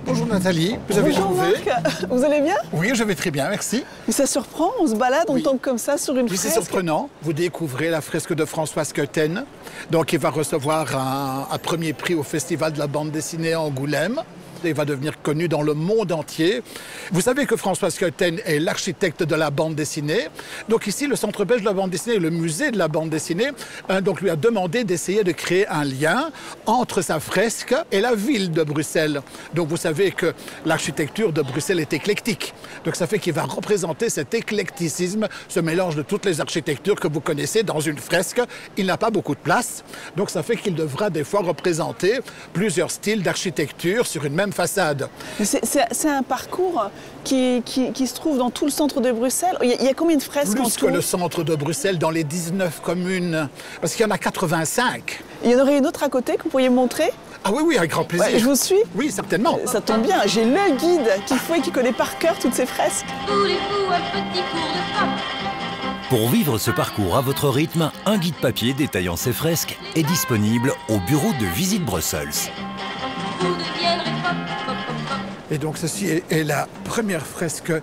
Bonjour Nathalie, vous avez Bonjour trouvé? Marc, vous allez bien? Oui, je vais très bien, merci. Mais ça surprend, on se balade, on Oui. tombe comme ça sur une Oui, c'est fresque. surprenant. Vous découvrez la fresque de François Skeuten. Donc, il va recevoir un premier prix au Festival de la bande dessinée à Angoulême. Il va devenir connu dans le monde entier. Vous savez que François Skeuten est l'architecte de la bande dessinée. Donc ici, le Centre belge de la bande dessinée et le musée de la bande dessinée donc lui a demandé d'essayer de créer un lien entre sa fresque et la ville de Bruxelles. Donc vous savez que l'architecture de Bruxelles est éclectique. Donc ça fait qu'il va représenter cet éclecticisme, ce mélange de toutes les architectures que vous connaissez dans une fresque. Il n'a pas beaucoup de place. Donc ça fait qu'il devra des fois représenter plusieurs styles d'architecture sur une même façade. C'est un parcours qui se trouve dans tout le centre de Bruxelles. Il y a combien de fresques en Plus tout? que le centre de Bruxelles, dans les 19 communes, parce qu'il y en a 85. Il y en aurait une autre à côté que vous pourriez me montrer? Ah oui, oui, avec grand plaisir. Ouais, je vous suis. Oui, certainement. Ça tombe bien, j'ai le guide qu'il faut et qui connaît par cœur toutes ces fresques. Voulez-vous un petit cours de frappe? Pour vivre ce parcours à votre rythme, un guide papier détaillant ces fresques est disponible au bureau de Visite Bruxelles. Vous deviendrez frappe. Et donc ceci est la première fresque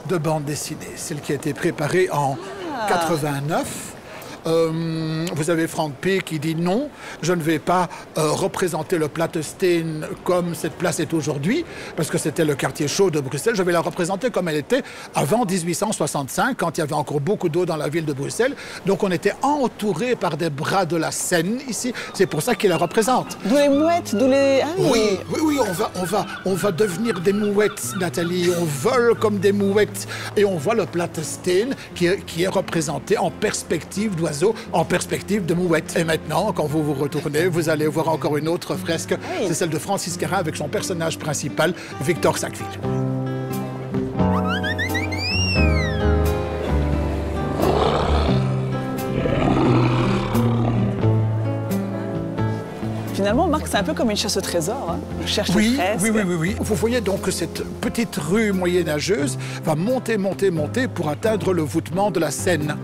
de bande dessinée, celle qui a été préparée en 89. Vous avez Frank P. qui dit non, je ne vais pas représenter le Plattesteen comme cette place est aujourd'hui, parce que c'était le quartier chaud de Bruxelles. Je vais la représenter comme elle était avant 1865, quand il y avait encore beaucoup d'eau dans la ville de Bruxelles. Donc on était entouré par des bras de la Seine ici. C'est pour ça qu'il la représente. D'où les mouettes, d'où les... Ah oui. Oui, on va devenir des mouettes, Nathalie. On vole comme des mouettes. Et on voit le Plattesteen qui est représenté en perspective d'oiseaux, en perspective de mouettes. Et maintenant, quand vous vous retournez, vous allez voir encore une autre fresque. Oui. C'est celle de Francis Carin avec son personnage principal, Victor Sackville. Finalement, Marc, c'est un peu comme une chasse au trésor. Hein. On cherche les Oui, fresques. oui. Vous voyez donc que cette petite rue moyenâgeuse va monter pour atteindre le voûtement de la Seine.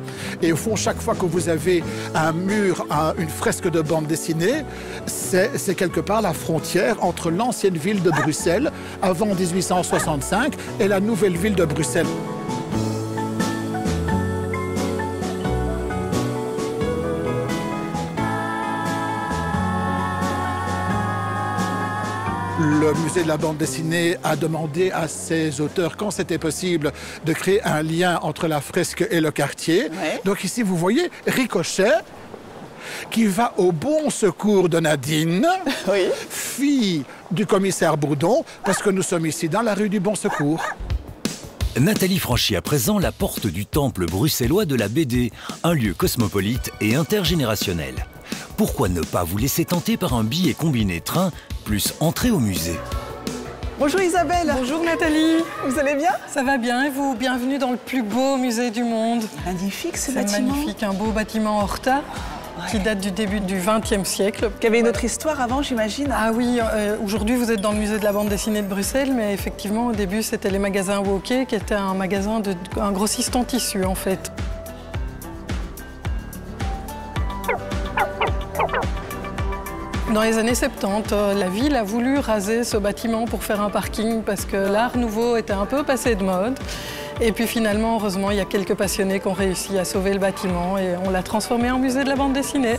Et au fond, chaque fois que vous avez un mur, une fresque de bande dessinée, c'est quelque part la frontière entre l'ancienne ville de Bruxelles, avant 1865, et la nouvelle ville de Bruxelles. Le musée de la bande dessinée a demandé à ses auteurs, quand c'était possible, de créer un lien entre la fresque et le quartier. Ouais. Donc ici, vous voyez Ricochet, qui va au bon secours de Nadine, Oui. fille du commissaire Bourdon, parce que nous sommes ici dans la rue du Bon Secours. Nathalie franchit à présent la porte du temple bruxellois de la BD, un lieu cosmopolite et intergénérationnel. Pourquoi ne pas vous laisser tenter par un billet combiné train plus entrée au musée? Bonjour Isabelle. Bonjour Nathalie, Vous allez bien? ça va bien et vous? Bienvenue dans le plus beau musée du monde. Magnifique ce C'est bâtiment. magnifique, un beau bâtiment Horta qui date du début du XXe siècle. Qui avait une autre histoire avant, j'imagine. Ah oui, aujourd'hui vous êtes dans le musée de la bande dessinée de Bruxelles, mais effectivement au début c'était les magasins Wokey qui était un magasin, un grossiste en tissu en fait. Dans les années 70, la ville a voulu raser ce bâtiment pour faire un parking parce que l'art nouveau était un peu passé de mode. Et puis finalement, heureusement, il y a quelques passionnés qui ont réussi à sauver le bâtiment et on l'a transformé en musée de la bande dessinée.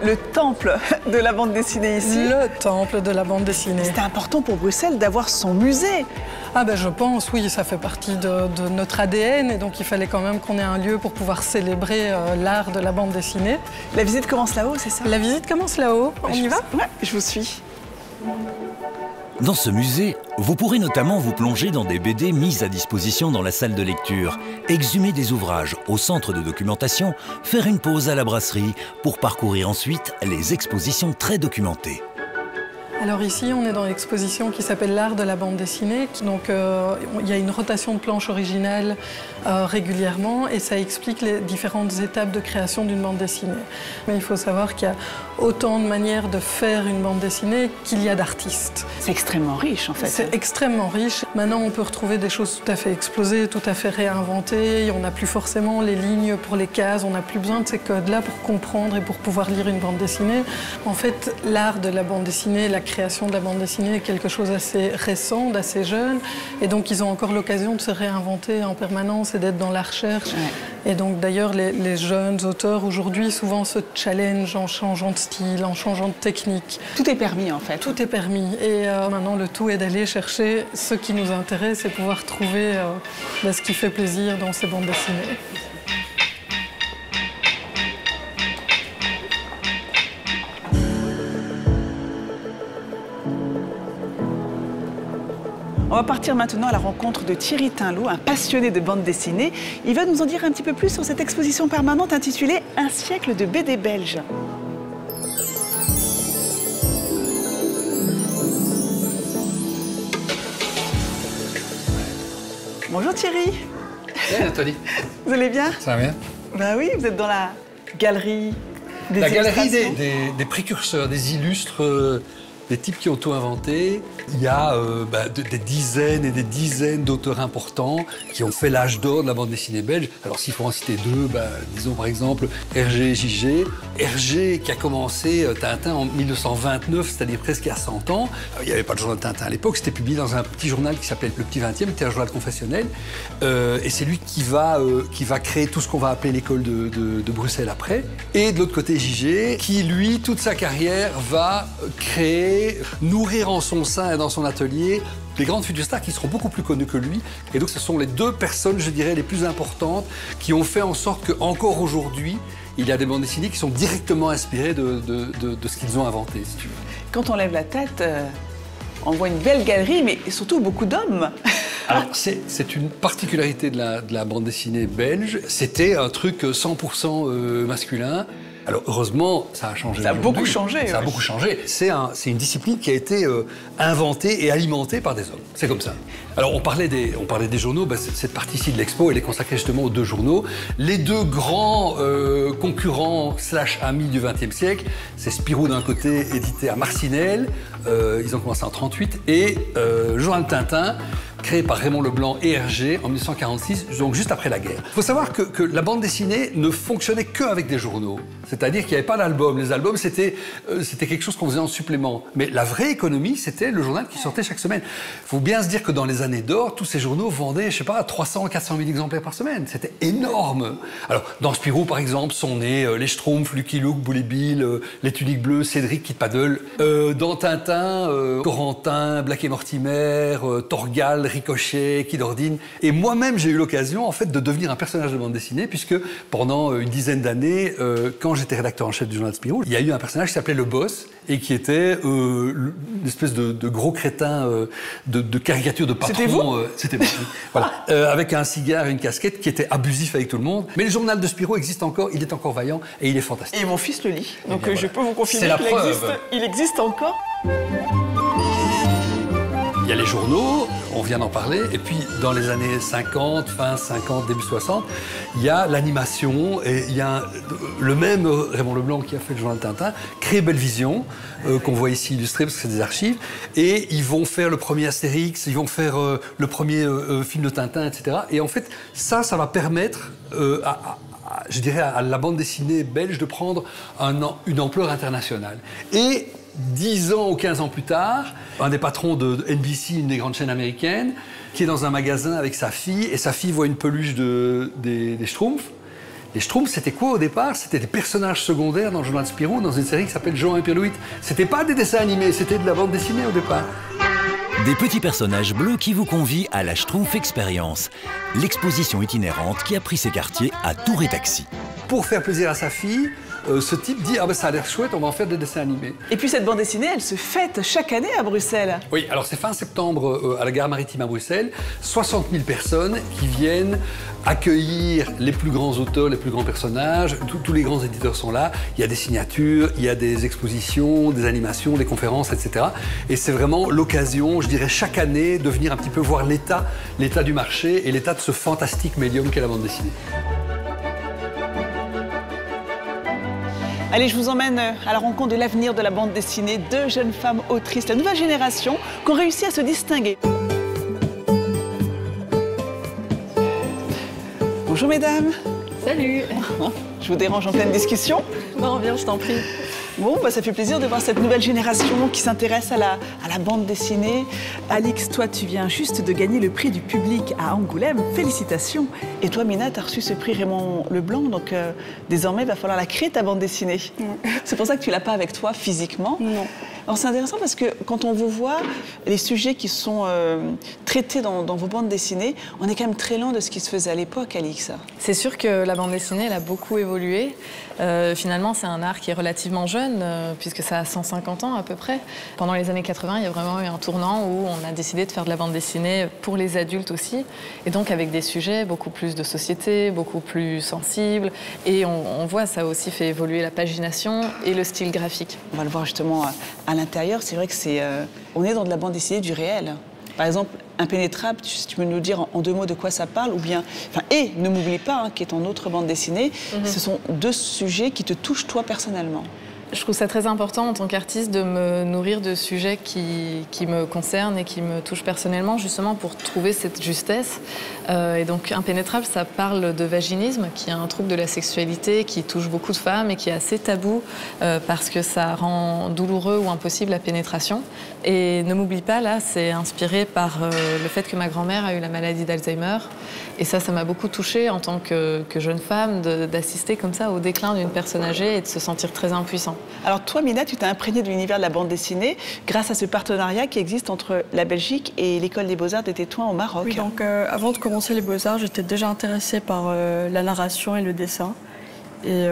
Le temple de la bande dessinée ici. Le temple de la bande dessinée. C'était important pour Bruxelles d'avoir son musée. Ah ben je pense, oui, ça fait partie de notre ADN et donc il fallait quand même qu'on ait un lieu pour pouvoir célébrer l'art de la bande dessinée. La visite commence là-haut, c'est ça? La visite commence là-haut, on y va? Ouais, je vous suis. Dans ce musée, vous pourrez notamment vous plonger dans des BD mises à disposition dans la salle de lecture, exhumer des ouvrages au centre de documentation, faire une pause à la brasserie pour parcourir ensuite les expositions très documentées. Alors ici, on est dans l'exposition qui s'appelle l'art de la bande dessinée. Donc il y a une rotation de planches originales régulièrement et ça explique les différentes étapes de création d'une bande dessinée. Mais il faut savoir qu'il y a autant de manières de faire une bande dessinée qu'il y a d'artistes. C'est extrêmement riche en fait. C'est extrêmement riche. Maintenant, on peut retrouver des choses tout à fait explosées, tout à fait réinventées. On n'a plus forcément les lignes pour les cases, on n'a plus besoin de ces codes-là pour comprendre et pour pouvoir lire une bande dessinée. En fait, l'art de la bande dessinée, la création de la bande dessinée est quelque chose d'assez récent, d'assez jeune. Et donc, ils ont encore l'occasion de se réinventer en permanence et d'être dans la recherche. Ouais. Et donc, d'ailleurs, les jeunes auteurs aujourd'hui souvent se challengent en changeant de style, en changeant de technique. Tout est permis, en fait. Tout est permis. Et maintenant, le tout est d'aller chercher ce qui nous intéresse et pouvoir trouver ce qui fait plaisir dans ces bandes dessinées. On va partir maintenant à la rencontre de Thierry Tinlot, un passionné de bande dessinée. Il va nous en dire un petit peu plus sur cette exposition permanente intitulée « Un siècle de BD belge ». Bonjour Thierry. Hey, Nathalie. Vous allez bien? Ça va bien? Ben oui, vous êtes dans la galerie des La galerie des précurseurs, des illustres, des types qui ont tout inventé. Il y a des dizaines et des dizaines d'auteurs importants qui ont fait l'âge d'or de la bande dessinée belge. Alors s'il faut en citer deux, disons par exemple Hergé et Gigé. Hergé qui a commencé Tintin en 1929, c'est-à-dire presque il y a 100 ans. Il n'y avait pas de journal Tintin à l'époque, c'était publié dans un petit journal qui s'appelait Le Petit 20e, c'était un journal confessionnel. Et c'est lui qui va créer tout ce qu'on va appeler l'école de Bruxelles après. Et de l'autre côté Gigé, qui lui, toute sa carrière, va créer, nourrir en son sein et dans son atelier des grandes futures stars qui seront beaucoup plus connues que lui. Et donc ce sont les deux personnes, je dirais, les plus importantes qui ont fait en sorte qu'encore aujourd'hui, il y a des bandes dessinées qui sont directement inspirées de ce qu'ils ont inventé, si tu veux. Quand on lève la tête, on voit une belle galerie, mais surtout beaucoup d'hommes. Alors, c'est une particularité de la bande dessinée belge. C'était un truc 100% masculin. Alors heureusement, ça a changé. Ça a beaucoup changé. Ça a beaucoup changé. C'est une discipline qui a été inventée et alimentée par des hommes. C'est comme ça. Alors on parlait des journaux. Cette partie-ci de l'expo, elle est consacrée justement aux deux journaux. Les deux grands concurrents / amis du XXe siècle, c'est Spirou d'un côté, édité à Marcinelle. Ils ont commencé en 1938 et Journal Tintin, créé par Raymond Leblanc et Hergé en 1946, donc juste après la guerre. Il faut savoir que la bande dessinée ne fonctionnait qu'avec des journaux. C'est-à-dire qu'il n'y avait pas d'album. Les albums, c'était quelque chose qu'on faisait en supplément. Mais la vraie économie, c'était le journal qui sortait chaque semaine. Il faut bien se dire que dans les années d'or, tous ces journaux vendaient, je sais pas, 300 à 400 000 exemplaires par semaine. C'était énorme. Alors, dans Spirou, par exemple, sont nés les Schtroumpfs, Lucky Luke, Bully Bill, les Tuniques Bleues, Cédric, Kid Paddle. Dans Tintin, Corentin, Black et Mortimer, Torgal, Ricochet, Kid Ordine. Et moi-même, j'ai eu l'occasion, en fait, de devenir un personnage de bande dessinée, puisque pendant une dizaine d'années, quand j'étais rédacteur en chef du journal Spirou, il y a eu un personnage qui s'appelait le Boss et qui était une espèce de gros crétin de caricature de patron. C'était vous? C'était moi. Voilà. Avec un cigare et une casquette qui était abusif avec tout le monde. Mais le journal de Spirou existe encore, il est encore vaillant et il est fantastique. Et mon fils le lit. Donc je peux vous confirmer qu'il existe encore. Il y a les journaux, on vient d'en parler, et puis dans les années 50, fin 50, début 60, il y a l'animation, et il y a le même Raymond Leblanc qui a fait le journal Tintin, crée Bellevision, qu'on voit ici illustré parce que c'est des archives, et ils vont faire le premier Astérix, ils vont faire le premier film de Tintin, etc. Et en fait, ça va permettre je dirais à la bande dessinée belge de prendre une ampleur internationale. Et 10 ans ou 15 ans plus tard, un des patrons de NBC, une des grandes chaînes américaines, qui est dans un magasin avec sa fille, et sa fille voit une peluche des Schtroumpfs. Les Schtroumpfs, c'était quoi au départ? C'était des personnages secondaires dans le journal Spirou, dans une série qui s'appelle Jean et Pierre-Louis. C'était pas des dessins animés, c'était de la bande dessinée au départ. Des petits personnages bleus qui vous convient à la Schtroumpf Expérience, l'exposition itinérante qui a pris ses quartiers à Tour et Taxi. pour faire plaisir à sa fille, ce type dit « Ah ben ça a l'air chouette, on va en faire des dessins animés ». Et puis cette bande dessinée, elle se fête chaque année à Bruxelles. Oui, alors c'est fin septembre à la gare maritime à Bruxelles, 60 000 personnes qui viennent accueillir les plus grands auteurs, les plus grands personnages, tous les grands éditeurs sont là, il y a des signatures, il y a des expositions, des animations, des conférences, etc. Et c'est vraiment l'occasion, je dirais chaque année, de venir un petit peu voir l'état du marché et l'état de ce fantastique médium qu'est la bande dessinée. Allez, je vous emmène à la rencontre de l'avenir de la bande dessinée. 2 jeunes femmes autrices, la nouvelle génération, qui ont réussi à se distinguer. Bonjour mesdames. Salut. Je vous dérange en pleine discussion? Non, viens, je t'en prie. Bon, bah, ça fait plaisir de voir cette nouvelle génération qui s'intéresse à la bande dessinée. Alix, toi, tu viens juste de gagner le prix du public à Angoulême. Félicitations. Et toi, Mina, tu as reçu ce prix Raymond Leblanc. Donc, désormais, il va falloir la créer, ta bande dessinée. C'est pour ça que tu ne l'as pas avec toi physiquement. Non. Alors, c'est intéressant parce que quand on vous voit, les sujets qui sont traités dans vos bandes dessinées, on est quand même très loin de ce qui se faisait à l'époque, Alix. C'est sûr que la bande dessinée, elle a beaucoup évolué. Finalement, c'est un art qui est relativement jeune, puisque ça a 150 ans à peu près. Pendant les années 80, il y a vraiment eu un tournant où on a décidé de faire de la bande dessinée pour les adultes aussi, et donc avec des sujets beaucoup plus de société, beaucoup plus sensibles. Et on voit, ça a aussi fait évoluer la pagination et le style graphique. On va le voir justement à l'intérieur. C'est vrai que on est dans de la bande dessinée du réel. Par exemple, Impénétrable, si tu peux nous dire en 2 mots de quoi ça parle, ou bien, et Ne m'oublie pas, qui est ton autre bande dessinée, ce sont 2 sujets qui te touchent toi personnellement. Je trouve ça très important en tant qu'artiste de me nourrir de sujets qui me concernent et qui me touchent personnellement, justement pour trouver cette justesse. Et donc Impénétrable, ça parle de vaginisme, qui est un trouble de la sexualité qui touche beaucoup de femmes et qui est assez tabou parce que ça rend douloureux ou impossible la pénétration. Et Ne m'oublie pas, là, c'est inspiré par le fait que ma grand-mère a eu la maladie d'Alzheimer. Et ça m'a beaucoup touchée en tant que jeune femme d'assister comme ça au déclin d'une personne âgée et de se sentir très impuissant. Alors toi, Mina, tu t'es imprégnée de l'univers de la bande dessinée grâce à ce partenariat qui existe entre la Belgique et l'École des Beaux-Arts de Tétouan au Maroc. Oui, donc avant de commencer les Beaux-Arts, j'étais déjà intéressée par la narration et le dessin. Et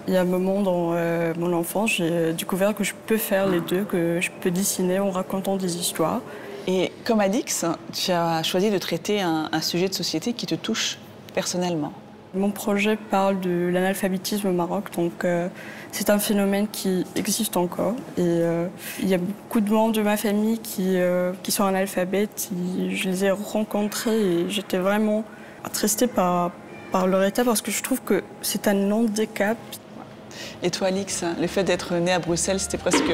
il y a un moment dans mon enfance, j'ai découvert que je peux faire les deux, que je peux dessiner en racontant des histoires. Et comme Alix, tu as choisi de traiter un sujet de société qui te touche personnellement. Mon projet parle de l'analphabétisme au Maroc, donc c'est un phénomène qui existe encore. Et il y a beaucoup de membres de ma famille qui sont analphabètes. Je les ai rencontrés et j'étais vraiment attristée par leur état parce que je trouve que c'est un handicap. Et toi, Alix, le fait d'être née à Bruxelles, c'était presque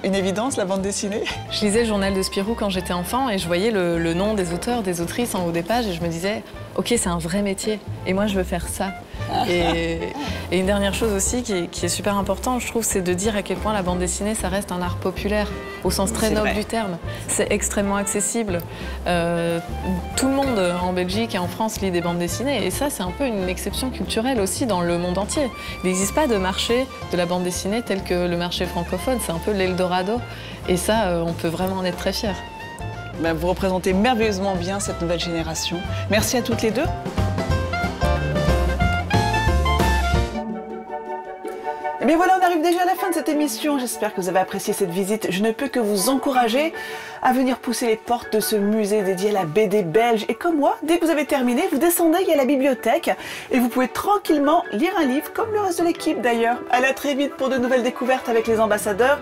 une évidence, la bande dessinée? Je lisais le journal de Spirou quand j'étais enfant et je voyais le nom des auteurs, des autrices en haut des pages et je me disais « Ok, c'est un vrai métier et moi je veux faire ça ». Et une dernière chose aussi qui est super importante, je trouve, c'est de dire à quel point la bande dessinée, ça reste un art populaire, au sens très noble du terme. C'est extrêmement accessible. Tout le monde en Belgique et en France lit des bandes dessinées. Et ça, c'est un peu une exception culturelle aussi dans le monde entier. Il n'existe pas de marché de la bande dessinée tel que le marché francophone. C'est un peu l'Eldorado. Et ça, on peut vraiment en être très fiers. Ben, vous représentez merveilleusement bien cette nouvelle génération. Merci à toutes les deux. Mais voilà, on arrive déjà à la fin de cette émission. J'espère que vous avez apprécié cette visite. Je ne peux que vous encourager à venir pousser les portes de ce musée dédié à la BD belge. Et comme moi, dès que vous avez terminé, vous descendez, il y a la bibliothèque et vous pouvez tranquillement lire un livre, comme le reste de l'équipe d'ailleurs. Allez, à très vite pour de nouvelles découvertes avec les ambassadeurs.